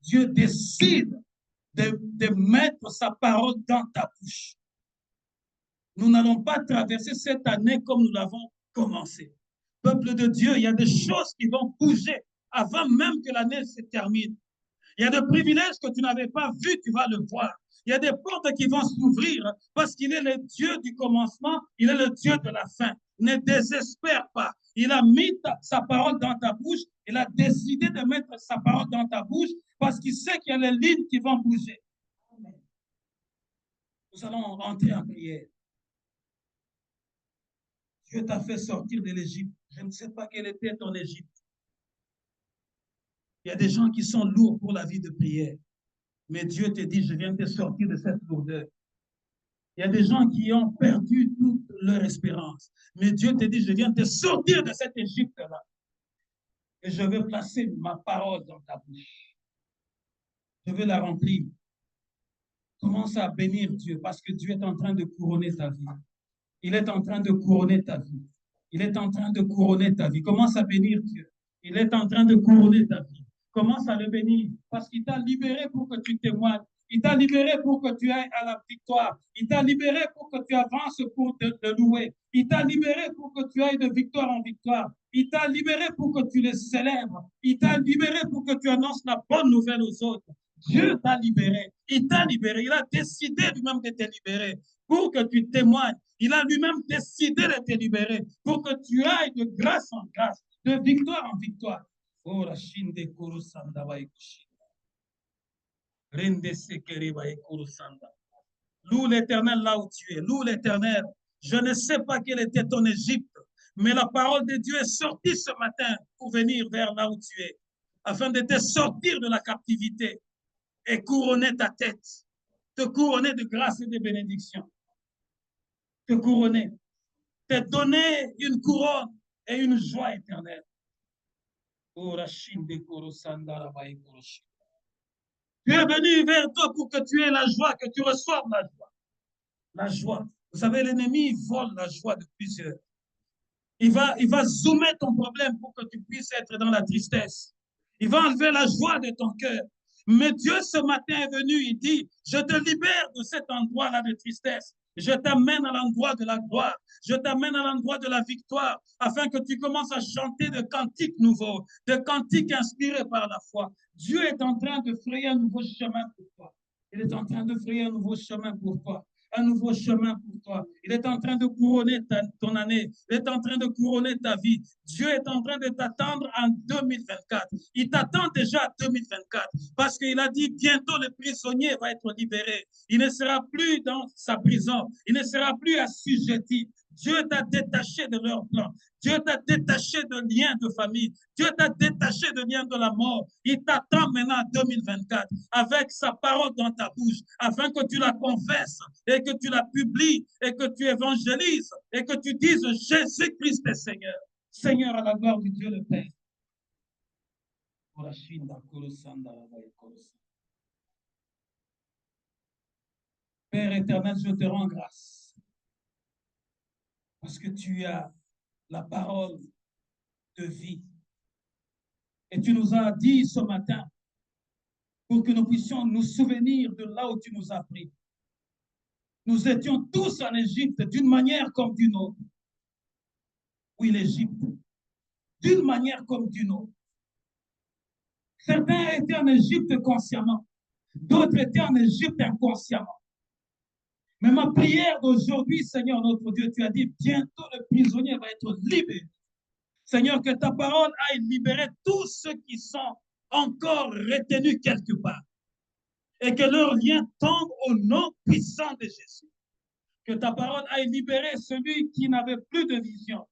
Speaker 1: Dieu décide de mettre sa parole dans ta bouche. Nous n'allons pas traverser cette année comme nous l'avons commencé. Peuple de Dieu, il y a des choses qui vont bouger avant même que l'année se termine. Il y a des privilèges que tu n'avais pas vus, tu vas le voir. Il y a des portes qui vont s'ouvrir parce qu'il est le Dieu du commencement, il est le Dieu de la fin. Ne désespère pas. Il a mis sa parole dans ta bouche, il a décidé de mettre sa parole dans ta bouche parce qu'il sait qu'il y a les lignes qui vont bouger. Nous allons rentrer en prière. Dieu t'a fait sortir de l'Égypte. Je ne sais pas quelle était ton Égypte. Il y a des gens qui sont lourds pour la vie de prière. Mais Dieu te dit, je viens te sortir de cette lourdeur. Il y a des gens qui ont perdu toute leur espérance. Mais Dieu te dit, je viens te sortir de cette Égypte-là. Et je vais placer ma parole dans ta bouche. Je vais la remplir. Commence à bénir Dieu parce que Dieu est en train de couronner ta vie. Il est en train de couronner ta vie. Il est en train de couronner ta vie. Commence à bénir Dieu. Il est en train de couronner ta vie. Commence à le bénir parce qu'il t'a libéré pour que tu témoignes. Il t'a libéré pour que tu ailles à la victoire. Il t'a libéré pour que tu avances pour te louer. Il t'a libéré pour que tu ailles de victoire en victoire. Il t'a libéré pour que tu les célèbres. Il t'a libéré pour que tu annonces la bonne nouvelle aux autres. Dieu t'a libéré. Il t'a libéré. Il a décidé lui-même de te libérer pour que tu témoignes. Il a lui-même décidé de te libérer pour que tu ailles de grâce en grâce, de victoire en victoire. Oh, la Chine de Kurusanda Baikushi. Loue l'Éternel là où tu es. Loue l'Éternel. Je ne sais pas quelle était ton Égypte, mais la parole de Dieu est sortie ce matin pour venir vers là où tu es, afin de te sortir de la captivité et couronner ta tête, te couronner de grâce et de bénédiction, te couronner, te donner une couronne et une joie éternelle. Tu es venu vers toi pour que tu aies la joie, que tu reçoives la joie. La joie. Vous savez, l'ennemi vole la joie de plusieurs. Il va zoomer ton problème pour que tu puisses être dans la tristesse. Il va enlever la joie de ton cœur. Mais Dieu, ce matin, est venu, il dit, je te libère de cet endroit-là de tristesse. Je t'amène à l'endroit de la gloire. Je t'amène à l'endroit de la victoire, afin que tu commences à chanter de cantiques nouveaux, de cantiques inspirés par la foi. Dieu est en train de frayer un nouveau chemin pour toi. Il est en train de frayer un nouveau chemin pour toi. Un nouveau chemin pour toi. Il est en train de couronner ton année. Il est en train de couronner ta vie. Dieu est en train de t'attendre en 2024. Il t'attend déjà en 2024 parce qu'il a dit bientôt le prisonnier va être libéré. Il ne sera plus dans sa prison. Il ne sera plus assujetti. Dieu t'a détaché de leur plan. Dieu t'a détaché de liens de famille. Dieu t'a détaché de liens de la mort. Il t'attend maintenant en 2024 avec sa parole dans ta bouche afin que tu la confesses et que tu la publies et que tu évangélises et que tu dises Jésus-Christ est Seigneur. Seigneur à la gloire du Dieu le Père. Père éternel, je te rends grâce parce que tu as la parole de vie. Et tu nous as dit ce matin pour que nous puissions nous souvenir de là où tu nous as pris. Nous étions tous en Égypte d'une manière comme d'une autre. Oui, l'Égypte, d'une manière comme d'une autre. Certains étaient en Égypte consciemment, d'autres étaient en Égypte inconsciemment. Mais ma prière d'aujourd'hui, Seigneur notre Dieu, tu as dit, bientôt le prisonnier va être libéré. Seigneur, que ta parole aille libérer tous ceux qui sont encore retenus quelque part. Et que leur lien tombe au nom puissant de Jésus. Que ta parole aille libérer celui qui n'avait plus de vision,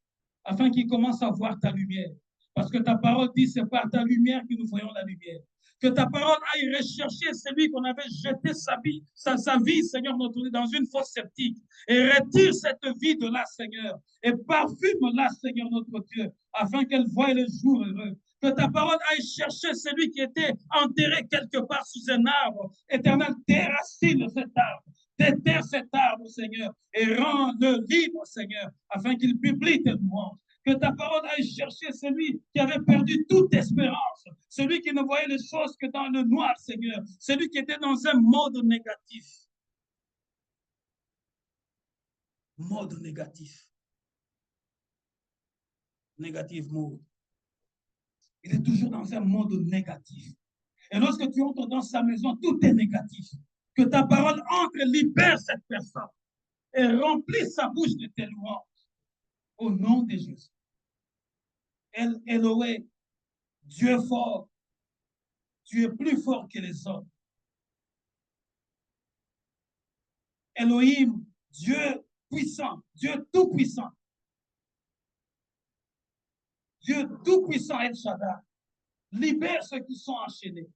Speaker 1: afin qu'il commence à voir ta lumière. Parce que ta parole dit, c'est par ta lumière que nous voyons la lumière. Que ta parole aille rechercher celui qu'on avait jeté sa vie, Seigneur notre Dieu, dans une fosse sceptique. Et retire cette vie de là, Seigneur. Et parfume là, Seigneur notre Dieu, afin qu'elle voie le jour heureux. Que ta parole aille chercher celui qui était enterré quelque part sous un arbre. Éternel, déracine cet arbre. Déterre cet arbre, Seigneur, et rends-le libre, Seigneur, afin qu'il publie tes louanges. Que ta parole aille chercher celui qui avait perdu toute espérance, celui qui ne voyait les choses que dans le noir, Seigneur, celui qui était dans un mode négatif. Mode négatif. Négatif mode. Il est toujours dans un mode négatif. Et lorsque tu entres dans sa maison, tout est négatif. Que ta parole entre, libère cette personne et remplit sa bouche de tes louanges. Au nom de Jésus. El Elohé, Dieu fort, tu es plus fort que les hommes. Elohim, Dieu puissant, Dieu tout-puissant. Dieu tout-puissant, El Shaddai, libère ceux qui sont enchaînés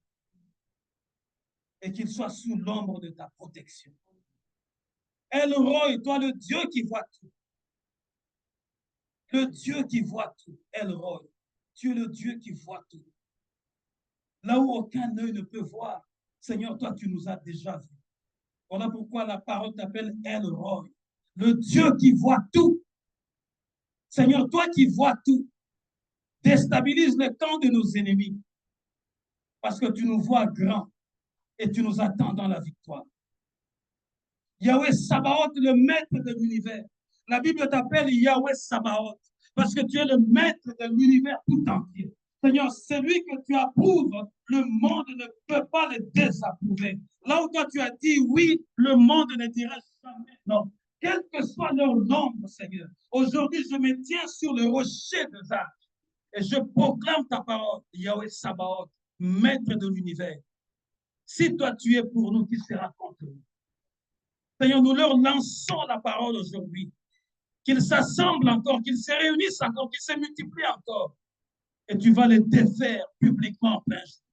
Speaker 1: et qu'ils soient sous l'ombre de ta protection. El Roi, toi le Dieu qui voit tout. Le Dieu qui voit tout, El Roi. Tu es le Dieu qui voit tout. Là où aucun œil ne peut voir, Seigneur, toi tu nous as déjà vus. Voilà pourquoi la parole t'appelle El Roi, le Dieu qui voit tout. Seigneur, toi qui vois tout, déstabilise le camp de nos ennemis parce que tu nous vois grands et tu nous attends dans la victoire. Yahweh Sabaoth, le maître de l'univers. La Bible t'appelle Yahweh Sabaoth parce que tu es le maître de l'univers tout entier. Seigneur, celui que tu approuves, le monde ne peut pas le désapprouver. Là où toi tu as dit oui, le monde ne dira jamais non. Quel que soit leur nombre, Seigneur. Aujourd'hui, je me tiens sur le rocher de Zach et je proclame ta parole, Yahweh Sabaoth, maître de l'univers. Si toi tu es pour nous, qui sera contre nous? Seigneur, nous leur lançons la parole aujourd'hui. Qu'ils s'assemblent encore, qu'ils se réunissent encore, qu'ils se multiplient encore. Et tu vas les défaire publiquement en plein jour.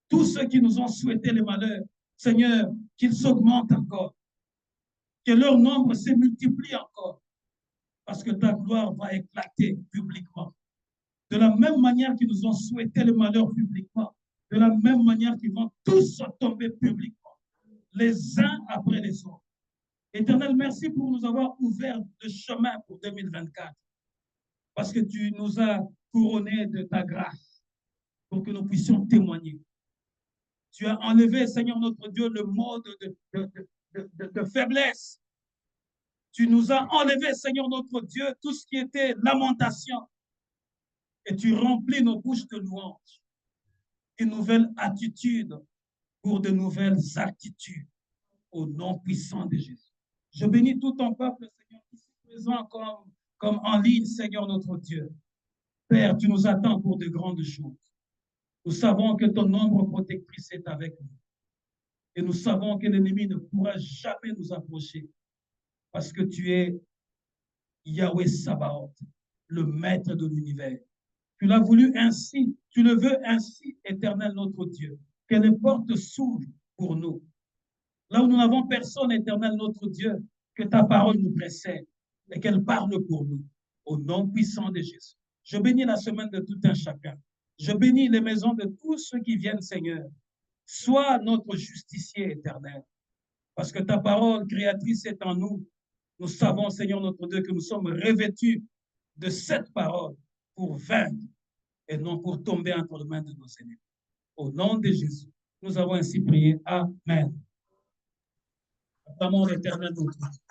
Speaker 1: Tous ceux qui nous ont souhaité le malheur, Seigneur, qu'ils s'augmentent encore. Que leur nombre se multiplie encore. Parce que ta gloire va éclater publiquement. De la même manière qu'ils nous ont souhaité le malheur publiquement, de la même manière qu'ils vont tous tomber publiquement, les uns après les autres. Éternel, merci pour nous avoir ouvert le chemin pour 2024, parce que tu nous as couronnés de ta grâce pour que nous puissions témoigner. Tu as enlevé, Seigneur notre Dieu, le mode de faiblesse. Tu nous as enlevé, Seigneur notre Dieu, tout ce qui était lamentation. Et tu remplis nos bouches de louanges. Une nouvelle attitude pour de nouvelles attitudes. Au nom puissant de Jésus. Je bénis tout ton peuple, Seigneur, ici présent comme en ligne, Seigneur notre Dieu. Père, tu nous attends pour de grandes choses. Nous savons que ton ombre protectrice est avec nous. Et nous savons que l'ennemi ne pourra jamais nous approcher parce que tu es Yahweh Sabaoth, le maître de l'univers. Tu l'as voulu ainsi, tu le veux ainsi, éternel notre Dieu. Que les portes s'ouvrent pour nous. Là où nous n'avons personne, éternel notre Dieu, que ta parole nous précède et qu'elle parle pour nous. Au nom puissant de Jésus. Je bénis la semaine de tout un chacun. Je bénis les maisons de tous ceux qui viennent, Seigneur. Sois notre justicier éternel. Parce que ta parole créatrice est en nous. Nous savons, Seigneur notre Dieu, que nous sommes revêtus de cette parole pour vaincre et non pour tomber entre les mains de nos ennemis. Au nom de Jésus, nous avons ainsi prié. Amen. Acclamons l'Éternel notre Dieu.